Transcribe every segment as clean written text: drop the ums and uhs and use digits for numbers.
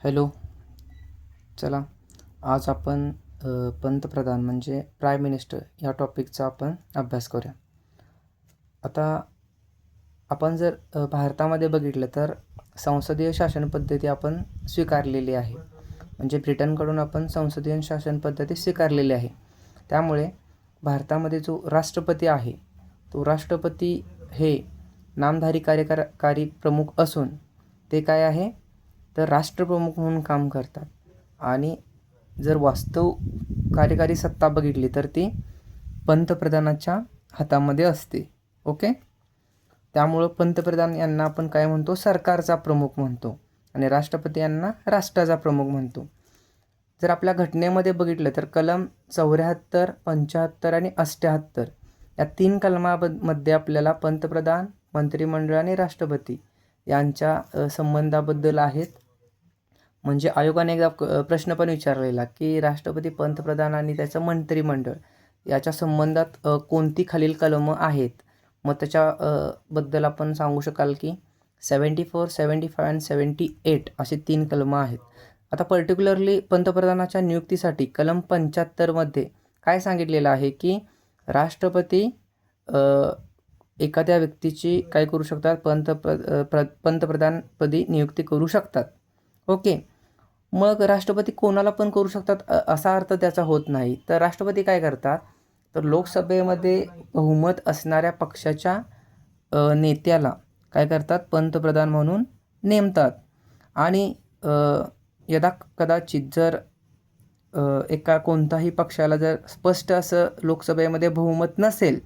Hello. चला, आज आपण पंतप्रधान म्हणजे प्राईम मिनिस्टर या टॉपिकचा आपण अभ्यास करूया. आता आपण जर भारतामध्ये बघितलं तर संसदीय शासन पद्धती आपण स्वीकारलेली आहे. म्हणजे ब्रिटनकडून आपण संसदीय शासन पद्धती स्वीकारलेली आहे. त्यामुळे भारतामध्ये जो राष्ट्रपती आहे तो राष्ट्रपती हे नामधारी कार्यकारी प्रमुख असून ते काय आहे तर राष्ट्रप्रमुख म्हणून काम करतात. आणि जर वास्तव कार्यकारी सत्ता बघितली तर ती पंतप्रधानाच्या हातामध्ये असते. ओके. त्यामुळं पंतप्रधान यांना आपण काय म्हणतो, सरकारचा प्रमुख म्हणतो आणि राष्ट्रपती यांना राष्ट्राचा प्रमुख म्हणतो. जर आपल्या घटनेमध्ये बघितलं तर कलम 74, 75 आणि 78 या 3 कलमामध्ये आपल्याला पंतप्रधान, मंत्रिमंडळ आणि राष्ट्रपती यांच्या संबंधाबद्दल आहेत. म्हणजे आयोगाने एकदा प्रश्न पण विचारलेला की राष्ट्रपती, पंतप्रधान आणि त्याचं मंत्रिमंडळ याच्या संबंधात कोणती खालील कलमं आहेत. मग त्याच्या बद्दल आपण सांगू शकाल की 74, 75 आणि 78 अशी 3 कलमं आहेत. आता पर्टिक्युलरली पंतप्रधानाच्या नियुक्तीसाठी कलम 75मध्ये काय सांगितलेलं आहे की राष्ट्रपती एखाद्या व्यक्तीची काय करू शकतात, पंतप्रधानपदी नियुक्ती करू शकतात. ओके. मग राष्ट्रपती कोणाला पण करू शकतात असा अर्थ त्याचा होत नाही. तर राष्ट्रपती काय करतात तर लोकसभेमध्ये बहुमत असणाऱ्या पक्षाच्या नेत्याला काय करतात, पंतप्रधान म्हणून नेमतात. आणि यदा कदाचित जर एका कोणताही पक्षाला जर स्पष्ट असं लोकसभेमध्ये बहुमत नसेल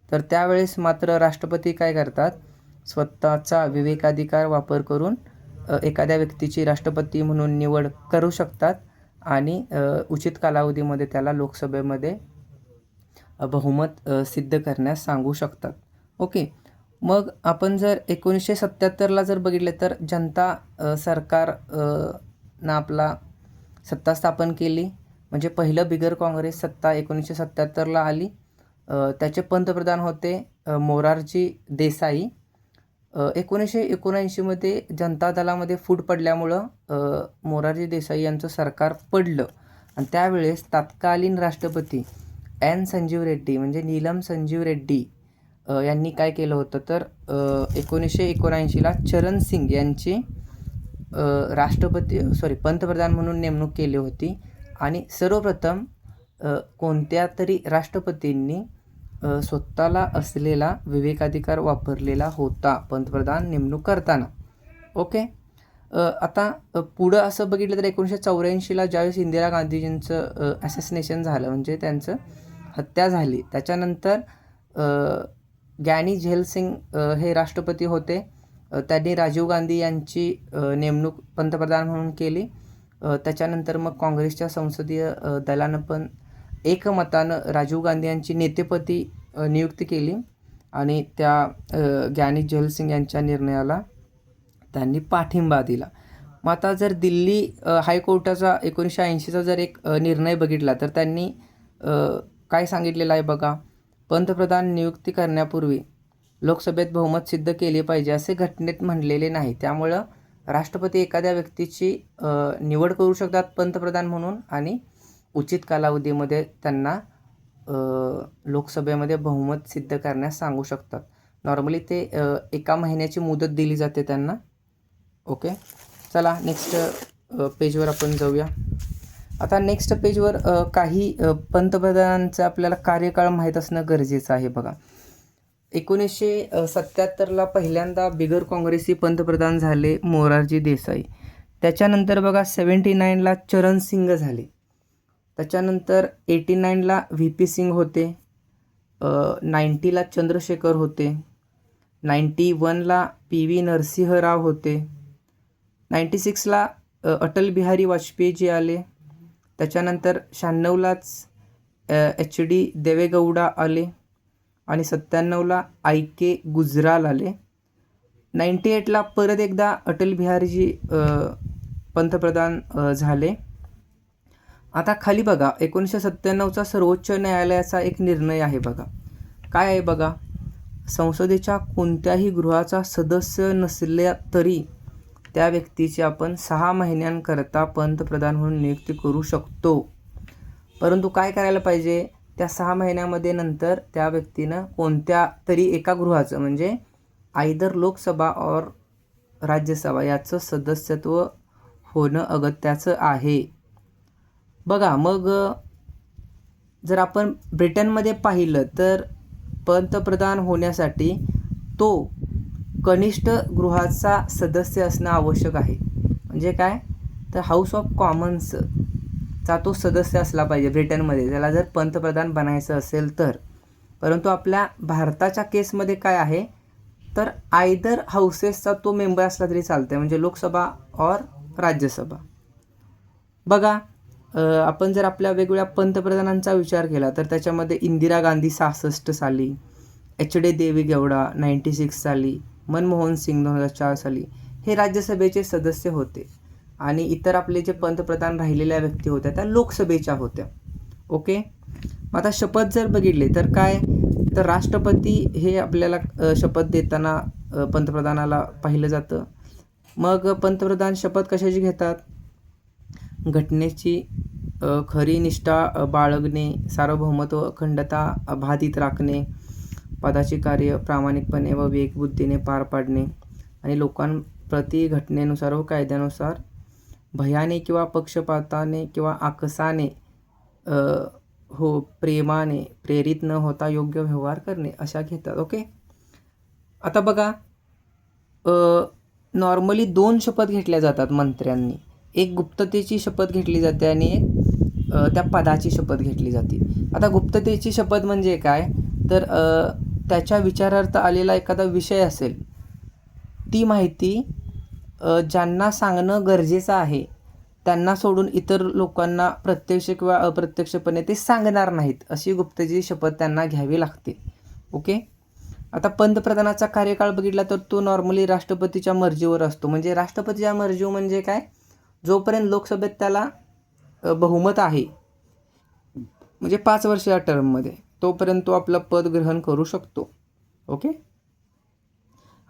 तर त्यावेळेस मात्र राष्ट्रपती काय करतात, स्वतःचा विवेकाधिकार वापर करून एखाद्या व्यक्तीची राष्ट्रपती म्हणून निवड करू शकतात आणि उचित कालावधीमध्ये त्याला लोकसभेमध्ये बहुमत सिद्ध करण्यास सांगू शकतात. ओके. मग आपण जर 1977ला जर बघितले तर जनता सरकार ना आपला सत्ता स्थापन केली. म्हणजे पहिलं बिगर काँग्रेस सत्ता 1977ला आली. त्याचे पंतप्रधान होते मोरारजी देसाई. 1979मध्ये जनता दलामध्ये फूट पडल्यामुळं मोरारजी देसाई यांचं सरकार पडलं आणि त्यावेळेस तत्कालीन राष्ट्रपती एन संजीव रेड्डी म्हणजे नीलम संजीव रेड्डी यांनी काय केलं होतं तर 1979ला चरण सिंग यांची पंतप्रधान म्हणून नेमणूक केली होती. आणि सर्वप्रथम कोणत्या तरी राष्ट्रपतींनी स्वतःला असलेला विवेकाधिकार वापरलेला होता पंतप्रधान नेमणूक करताना. ओके. आता पुढं असं बघितलं तर 1984ला ज्यावेळेस इंदिरा गांधीजींचं ॲसेसिनेशन झालं म्हणजे त्यांचं हत्या झाली, त्याच्यानंतर ग्यानी झैल सिंग हे राष्ट्रपती होते. त्यांनी राजीव गांधी यांची नेमणूक पंतप्रधान म्हणून केली. त्याच्यानंतर मग काँग्रेसच्या संसदीय दलानं पण एकमतानं राजीव गांधी यांची नेतेपदी नियुक्ती केली आणि त्या ग्यानी झैल सिंग यांच्या निर्णयाला त्यांनी पाठिंबा दिला. मग आता जर दिल्ली हायकोर्टाचा 1980चा जर एक निर्णय बघितला तर त्यांनी काय सांगितलेलं आहे बघा, पंतप्रधान नियुक्ती करण्यापूर्वी लोकसभेत बहुमत सिद्ध केले पाहिजे असे घटनेत म्हणलेले नाही. त्यामुळं राष्ट्रपती एखाद्या व्यक्तीची निवड करू शकतात पंतप्रधान म्हणून आणि उचित कालावधीमध्ये त्यांना लोकसभेमध्ये बहुमत सिद्ध करण्यास सांगू शकतात. नॉर्मली ते 1 महिन्याची मुदत दिली जाते त्यांना. ओके. चला नेक्स्ट पेजवर आपण जाऊया. आता नेक्स्ट पेजवर काही पंतप्रधानांचं आपल्याला कार्यकाळ माहीत असणं गरजेचं आहे बघा. 1977ला पहिल्यांदा बिगर काँग्रेसी पंतप्रधान झाले मोरारजी देसाई. त्याच्यानंतर बघा 79ला चरण सिंग झाले. त्याच्यानंतर 89ला व्ही.पी. सिंग होते. 90ला चंद्रशेखर होते. 91ला पी.व्ही. नरसिंह राव होते. 96ला अटल बिहारी वाजपेयीजी आले. त्याच्यानंतर 96लाच एच.डी. देवेगौडा आले आणि 97ला आय.के. गुजराल आले. 98ला परत एकदा अटल बिहारीजी पंतप्रधान झाले. आता खाली बघा 1997चा सर्वोच्च न्यायालयाचा एक निर्णय आहे बघा. काय आहे बघा, संसदेच्या कोणत्याही गृहाचा सदस्य नसल्या तरी त्या व्यक्तीची आपण 6 महिन्यांकरता पंतप्रधान म्हणून नियुक्ती करू शकतो. परंतु काय करायला पाहिजे, त्या 6 महिन्यामध्ये नंतर त्या व्यक्तीनं कोणत्या तरी एका गृहाचं म्हणजे आयदर लोकसभा और राज्यसभा याचं सदस्यत्व होणं अगत्याचं आहे. बघा मग जर आपण ब्रिटनमध्ये पाहिलं तर पंतप्रधान होण्यासाठी तो कनिष्ठ गृहाचा सदस्य असणं आवश्यक आहे. म्हणजे काय, तर हाऊस ऑफ कॉमन्सचा तो सदस्य असला पाहिजे ब्रिटनमध्ये, त्याला जर पंतप्रधान बनायचं असेल तर. परंतु आपल्या भारताच्या केसमध्ये काय आहे, तर आयदर हाऊसेसचा तो मेंबर असला तरी चालतं, म्हणजे लोकसभा और राज्यसभा. बघा आपण जर आपल्या वेगवेगळ्या पंतप्रधानांचा विचार केला तर त्याच्यामध्ये इंदिरा गांधी 66 साली, HD देवी गौडा 96 साली, मनमोहन सिंग 2004 साली हे राज्यसभेचे सदस्य होते. आणि इतर आपले जे पंतप्रधान राहिलेल्या व्यक्ती होत्या त्या लोकसभेच्या होत्या. ओके. मग आता शपथ जर बघितले तर काय, तर राष्ट्रपती हे आपल्याला शपथ देताना पंतप्रधानाला पाहिलं जातं. मग पंतप्रधान शपथ कशाची घेतात, घटनेची खरी निष्ठा बाळगणे, सार्वभौमत्व अखंडता अबाधित राखणे, पदाचे कार्य प्रामाणिकपणे व विवेकबुद्धीने पार पाडणे आणि लोकांप्रती घटनेनुसार व कायद्यानुसार भयाने किंवा पक्षपाताने किंवा आकसाने प्रेमाने प्रेरित न होता योग्य व्यवहार करणे अशा घेतात. ओके. आता बघा नॉर्मली 2 शपथ घेतल्या जातात मंत्र्यांनी. एक गुप्ततेची शपथ घेतली जाते आणि एक त्या पदाची शपथ घेतली जाते. आता गुप्ततेची शपथ म्हणजे काय, तर त्याच्या विचारार्थ आलेला एखादा विषय असेल, ती माहिती ज्यांना सांगणं गरजेचं आहे त्यांना सोडून इतर लोकांना प्रत्यक्ष किंवा अप्रत्यक्षपणे ते सांगणार नाहीत, अशी गुप्ततेची शपथ त्यांना घ्यावी लागते. ओके. आता पंतप्रधानाचा कार्यकाळ बघितला तर तो नॉर्मली राष्ट्रपतीच्या मर्जीवर असतो. म्हणजे राष्ट्रपतीच्या मर्जी म्हणजे काय, जोपर्यंत लोकसभेत त्याला बहुमत आहे, म्हणजे 5 वर्षाच्या टर्ममध्ये, तोपर्यंत तो आपलं पद ग्रहण करू शकतो. ओके.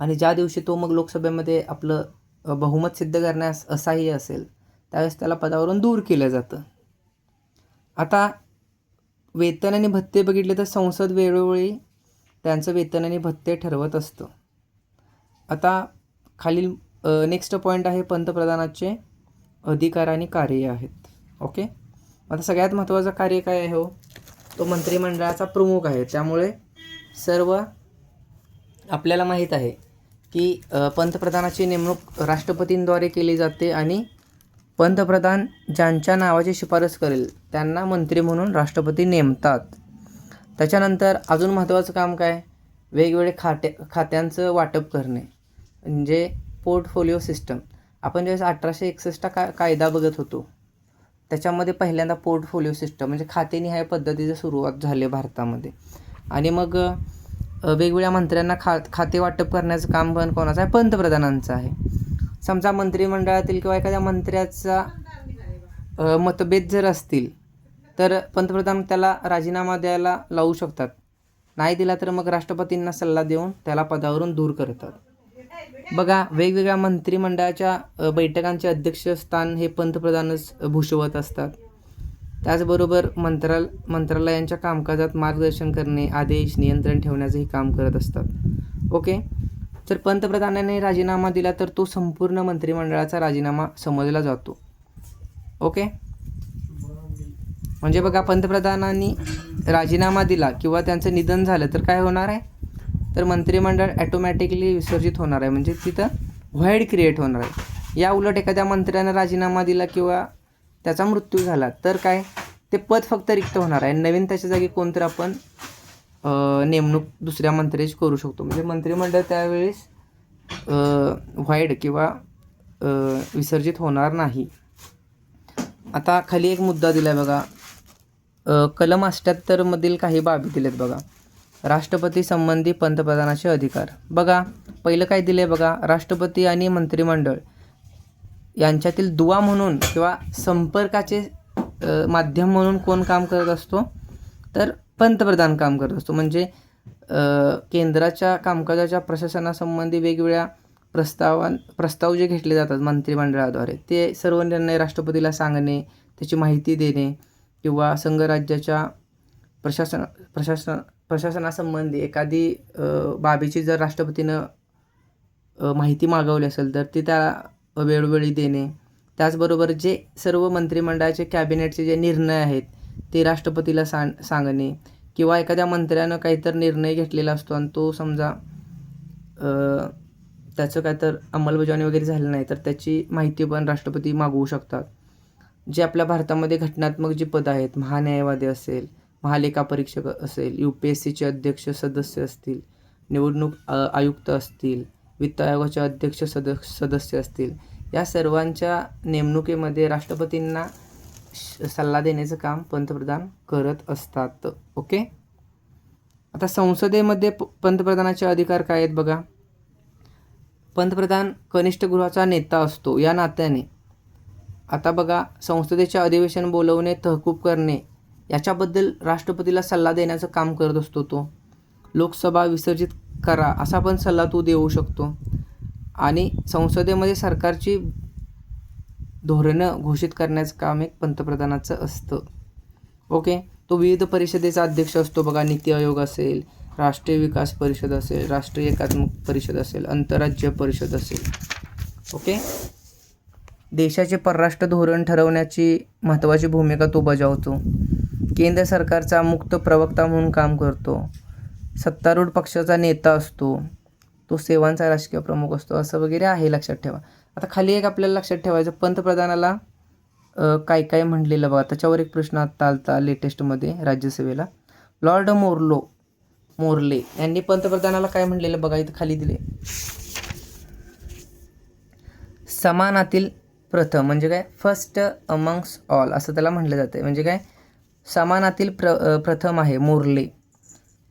आणि ज्या दिवशी तो मग लोकसभेमध्ये आपलं बहुमत सिद्ध करण्यास असाही असेल त्यावेळेस त्याला पदावरून दूर केलं जातं. आता वेतन आणि भत्ते बघितले तर संसद वेळोवेळी त्यांचं वेतन आणि भत्ते ठरवत असतं. आता खालील नेक्स्ट पॉईंट आहे पंतप्रधानाचे अधिकार आणि कार्य आहेत. ओके. आता सगळ्यात महत्त्वाचं कार्य काय आहे हो, तो मंत्रिमंडळाचा प्रमुख आहे. त्यामुळे सर्व आपल्याला माहीत आहे की पंतप्रधानाची नेमणूक राष्ट्रपतींद्वारे केली जाते आणि पंतप्रधान ज्यांच्या नावाची शिफारस करेल त्यांना मंत्री म्हणून राष्ट्रपती नेमतात. त्याच्यानंतर अजून महत्त्वाचं काम काय, वेगवेगळे खात्यांचं वाटप करणे, म्हणजे पोर्टफोलिओ सिस्टम. आपण ज्यावेळेस 1861 कायदा बघत होतो त्याच्यामध्ये पहिल्यांदा पोर्टफोलिओ सिस्टम म्हणजे खातेनिहाय पद्धतीची सुरुवात झाली भारतामध्ये. आणि मग वेगवेगळ्या मंत्र्यांना खाते वाटप करण्याचं काम पण कोणाचं आहे, पंतप्रधानांचं आहे. समजा मंत्रिमंडळातील किंवा एखाद्या मंत्र्याचा मतभेद जर असतील तर पंतप्रधान त्याला राजीनामा द्यायला लावू शकतात. नाही दिला तर मग राष्ट्रपतींना सल्ला देऊन त्याला पदावरून दूर करतात. बघा वेगवेगळ्या मंत्रिमंडळाच्या बैठकांचे अध्यक्षस्थान हे पंतप्रधानच भूषवत असतात. त्याचबरोबर मंत्रालयांच्या कामकाजात मार्गदर्शन करणे, आदेश नियंत्रण ठेवण्याचंही काम करत असतात. ओके. जर पंतप्रधानाने राजीनामा दिला तर तो संपूर्ण मंत्रिमंडळाचा राजीनामा समजला जातो. ओके. म्हणजे बघा पंतप्रधानांनी राजीनामा दिला किंवा त्यांचं निधन झालं तर काय होणार आहे, तर मंत्रिमंडळ ॲटोमॅटिकली विसर्जित होणार आहे, म्हणजे तिथं व्हॉइड क्रिएट होणार आहे. या उलट एखाद्या मंत्र्यानं राजीनामा दिला किंवा त्याचा मृत्यू झाला तर काय, ते पद फक्त रिक्त होणार आहे. नवीन त्याच्या जागी कोणतरी आपण नेमणूक दुसऱ्या मंत्र्याची करू शकतो. म्हणजे मंत्रिमंडळ त्यावेळेस व्हॉइड किंवा विसर्जित होणार नाही. आता खाली एक मुद्दा दिला आहे बघा, कलम 78 मधील काही बाबी दिलेत बघा. राष्ट्रपती संबंधी पंतप्रधानाचे अधिकार. बघा पहिलं काय दिले बघा, राष्ट्रपती आणि मंत्रिमंडळ यांच्यातील दुवा म्हणून किंवा संपर्काचे माध्यम म्हणून कोण काम करत असतो, तर पंतप्रधान काम करत असतो. म्हणजे केंद्राच्या कामकाजाच्या प्रशासनासंबंधी वेगवेगळ्या प्रस्ताव जे घेतले जातात मंत्रिमंडळाद्वारे ते सर्व निर्णय राष्ट्रपतीला सांगणे, त्याची माहिती देणे किंवा संघराज्याच्या प्रशासनासंबंधी एखादी बाबीची जर राष्ट्रपतीनं माहिती मागवली असेल तर ती त्याला वेळोवेळी देणे. त्याचबरोबर जे सर्व मंत्रिमंडळाचे कॅबिनेटचे जे निर्णय आहेत ते राष्ट्रपतीला सांगणे किंवा एखाद्या मंत्र्यानं काहीतरी निर्णय घेतलेला असतो आणि तो समजा त्याचं काय तर अंमलबजावणी वगैरे झालं नाही तर त्याची माहिती पण राष्ट्रपती मागवू शकतात. जे आपल्या भारतामध्ये घटनात्मक जी पदं आहेत, महान्यायवादी असेल, महालेखापरीक्षक असेल, UPSCचे अध्यक्ष सदस्य असतील, निवडणूक आयुक्त असतील, वित्त आयोगाचे अध्यक्ष सदस्य असतील, या सर्वांच्या नेमणुकीमध्ये राष्ट्रपतींना सल्ला देण्याचं काम पंतप्रधान करत असतात. ओके. आता संसदेमध्ये पंतप्रधानाचे अधिकार काय आहेत बघा. पंतप्रधान कनिष्ठ गृहाचा नेता असतो. या नात्याने आता बघा, संसदेचे अधिवेशन बोलवणे, तहकूब करणे याच्याबद्दल राष्ट्रपतीला सल्ला देण्याचं काम करत असतो तो. लोकसभा विसर्जित करा असा पण सल्ला तो देऊ शकतो. आणि संसदेमध्ये सरकारची धोरणं घोषित करण्याचं काम एक पंतप्रधानाचं असतं. ओके. तो विविध परिषदेचा अध्यक्ष असतो बघा. नीती आयोग असेल, राष्ट्रीय विकास परिषद असेल, राष्ट्रीय एकात्मक परिषद असेल, आंतरराज्य परिषद असेल. ओके. देशाचे परराष्ट्र धोरण ठरवण्याची महत्त्वाची भूमिका तो बजावतो. केंद्र सरकारचा मुक्त प्रवक्ता म्हणून काम करतो. सत्तारूढ पक्षाचा नेता असतो. तो सेवांचा राजकीय प्रमुख असतो. असं वगैरे आहे, लक्षात ठेवा. आता खाली एक आपल्याला लक्षात ठेवायचं, पंतप्रधानाला काय काय म्हटलेलं बघा. त्याच्यावर एक प्रश्न आत्ता आलता लेटेस्टमध्ये राज्यसभेला. लॉर्ड मोर्ले यांनी पंतप्रधानाला काय म्हटलेलं बघा, इथं खाली दिले. समानातील प्रथम म्हणजे काय, फर्स्ट अमंग्स ऑल असं त्याला म्हटलं जातं. म्हणजे काय, समानातील प्रथम आहे मोर्ले.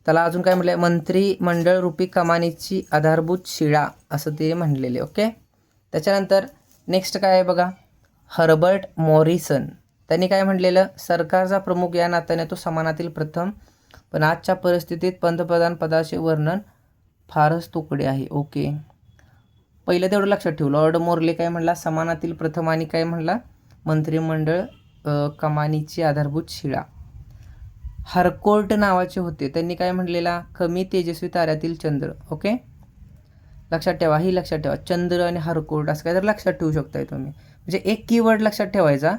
त्याला अजून काय म्हटलं, मंत्रिमंडळ रूपी कमानीची आधारभूत शिळा असं ते म्हणलेले. ओके. त्याच्यानंतर नेक्स्ट काय आहे बघा, हर्बर्ट मॉरिसन. त्यांनी काय म्हटलेलं, सरकारचा प्रमुख या नात्याने तो समानातील प्रथम, पण आजच्या परिस्थितीत पंतप्रधान पदाचे वर्णन फारच तुकडे आहे. ओके. पहिलं तेवढं लक्षात ठेवू. लॉर्ड मोर्ले काय म्हणला, समानातील प्रथम, आणि काय म्हणला, मंत्रिमंडळ कमानीची आधारभूत शिळा. हरकोर्ट नावाचे होते. त्यांनी काय म्हटलेला, कमी तेजस्वी ताऱ्यातील चंद्र. ओके. लक्षात ठेवा, ही लक्षात ठेवा. चंद्र आणि हरकोर्ट असं काय तर लक्षात ठेवू शकताय तुम्ही. म्हणजे एक कीवर्ड लक्षात ठेवायचा,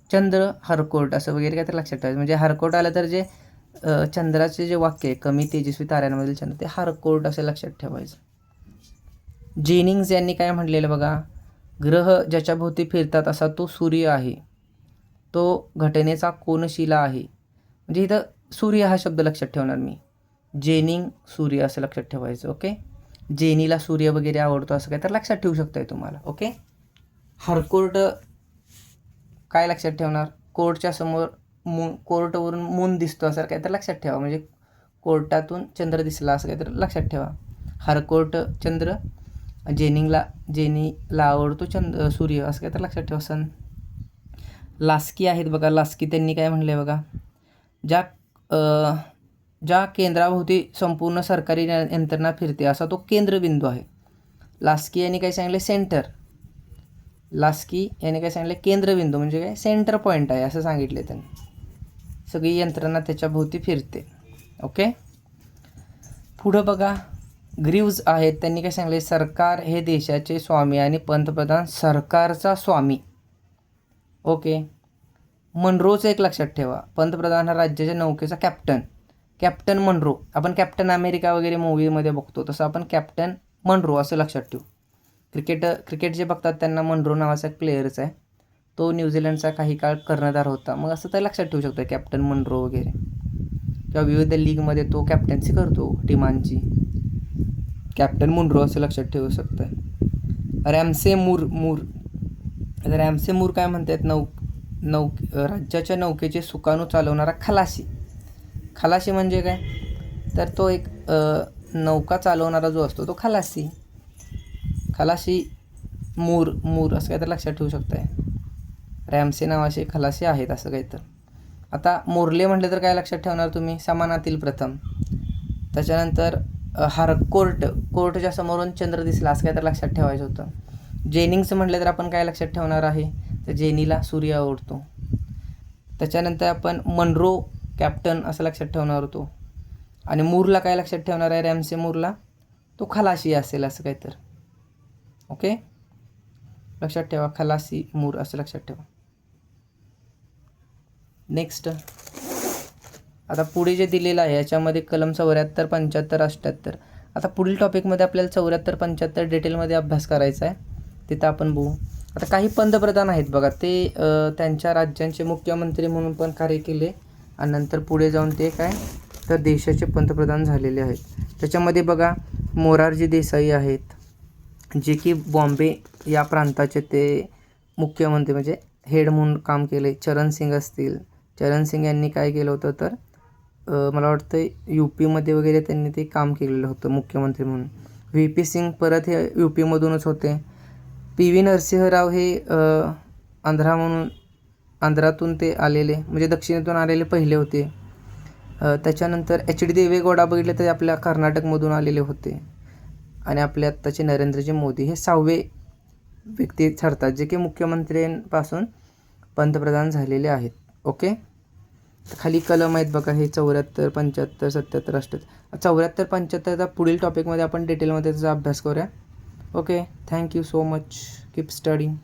चंद्र, हरकोर्ट असं वगैरे काय तर लक्षात ठेवायचं. म्हणजे हरकोर्ट आलं तर जे चंद्राचे जे वाक्य आहे, कमी तेजस्वी ताऱ्यांमधील चंद्र, ते हरकोर्ट असं लक्षात ठेवायचं. जेनिंग्स यांनी काय म्हटलेलं बघा, ग्रह ज्याच्या भोवती फिरतात असा तो सूर्य आहे. तो घटनेचा कोनशिला आहे. म्हणजे इथं सूर्य हा शब्द लक्षात ठेवणार मी. जेनिंग सूर्य असं लक्षात ठेवायचं. ओके. जेनीला सूर्य वगैरे आवडतो असं काय तर लक्षात ठेवू शकताय तुम्हाला. ओके. हरकोर्ट काय लक्षात ठेवणार, कोर्टच्या समोर कोर्टवरून मून दिसतो असं काय तर लक्षात ठेवा. म्हणजे कोर्टातून चंद्र दिसला असं काय तर लक्षात ठेवा. हरकोर्ट चंद्र, जेनीला आवडतो सूर्य असं काय तर लक्षात ठेवा. सन लास्की आहेत बघा. लास्की त्यांनी काय म्हणलं आहे बघा, ज्या केंद्राभोवती संपूर्ण सरकारी यंत्रणा फिरते असा तो केंद्रबिंदू आहे. लास्की यांनी काय सांगितलं, सेंटर. लास्की यांनी काय सांगितलं, केंद्रबिंदू म्हणजे काय, सेंटर पॉईंट आहे असं सांगितले त्यांनी. सगळी यंत्रणा त्याच्या भोवती फिरते. ओके. पुढं बघा, ग्रीव्ज आहेत. त्यांनी काय सांगितले, सरकार हे देशाचे स्वामी आणि पंतप्रधान सरकारचा स्वामी. ओके. मनरोचं एक लक्षात ठेवा, पंतप्रधान हा राज्याच्या नौकेचा कॅप्टन मनरो. आपण कॅप्टन अमेरिका वगैरे मूवीमध्ये बघतो तसं आपण कॅप्टन मनरो असं लक्षात ठेवू. क्रिकेट जे बघतात त्यांना मनरो नावाचा एक प्लेयरच आहे. तो न्यूझीलंडचा काही काळ कर्णधार होता. मग असं तर लक्षात ठेवू शकतो कॅप्टन मनरो वगैरे. किंवा विविध लीगमध्ये तो कॅप्टन्सी करतो टीमांची. कॅप्टन मुनरो असं लक्षात ठेवू शकतं. रॅमसे मूर काय म्हणतात, राज्याच्या नौकेचे सुकाणू चालवणारा खलाशी म्हणजे काय, तर तो एक नौका चालवणारा जो असतो तो खलासी मूर असं काय तर लक्षात ठेवू शकताय. रॅमसे नावाचे खलासी आहेत असं काही तर. आता मोर्ले म्हटलं तर काय लक्षात ठेवणार तुम्ही, समानातील प्रथम. त्याच्यानंतर कोर्टच्या समोरून चंद्र दिसला असं काय तर लक्षात ठेवायचं होतं. जेनिंग्स म्हटलं तर आपण काय लक्षात ठेवणार आहे, तर जेनीला सूर्य आवडतो. त्याच्यानंतर आपण मनरो कॅप्टन असं लक्षात ठेवणार होतो. आणि मूरला काय लक्षात ठेवणार आहे, रॅमसे मूरला तो खलाशी असेल असं काय तर. ओके, लक्षात ठेवा, खलासी मूर असं लक्षात ठेवा. नेक्स्ट आता पुढे जे दिलेलं आहे याच्यामध्ये कलम 74, 75, 78. आता पुढील टॉपिकमध्ये आपल्याला 74, 75 डिटेलमध्ये अभ्यास करायचा आहे, तिथं आपण बघू. आता काही पंतप्रधान आहेत बघा, ते त्यांच्या राज्यांचे मुख्यमंत्री म्हणून पण कार्य केले आणि नंतर पुढे जाऊन ते काय तर देशाचे पंतप्रधान झालेले आहेत. त्याच्यामध्ये बघा मोरारजी देसाई आहेत, जे की बॉम्बे या प्रांताचे ते मुख्यमंत्री म्हणजे हेड म्हणून काम केले. चरण सिंग असतील, चरण सिंग यांनी काय केलं होतं तर मला वाटतं UPमध्ये वगैरे त्यांनी ते काम केलेलं होतं मुख्यमंत्री म्हणून. VP सिंग परत हे UPमधूनच होते. PV नरसिंहराव हे आंध्रातून ते आलेले म्हणजे दक्षिणेतून आलेले पहिले होते. त्याच्यानंतर HD देवेगौडा बघितले तर आपल्या कर्नाटकमधून आलेले होते. आणि आपले आत्ताचे नरेंद्रजी मोदी हे 6वे व्यक्ती ठरतात जे की मुख्यमंत्र्यांपासून पंतप्रधान झालेले आहेत. ओके, खाली कलम आहेत बघा हे 74, 75, 77, 78. 74, 75 पुढील टॉपिकमध्ये आपण डिटेलमध्ये त्याचा अभ्यास करूया. Okay, thank you so much, keep studying.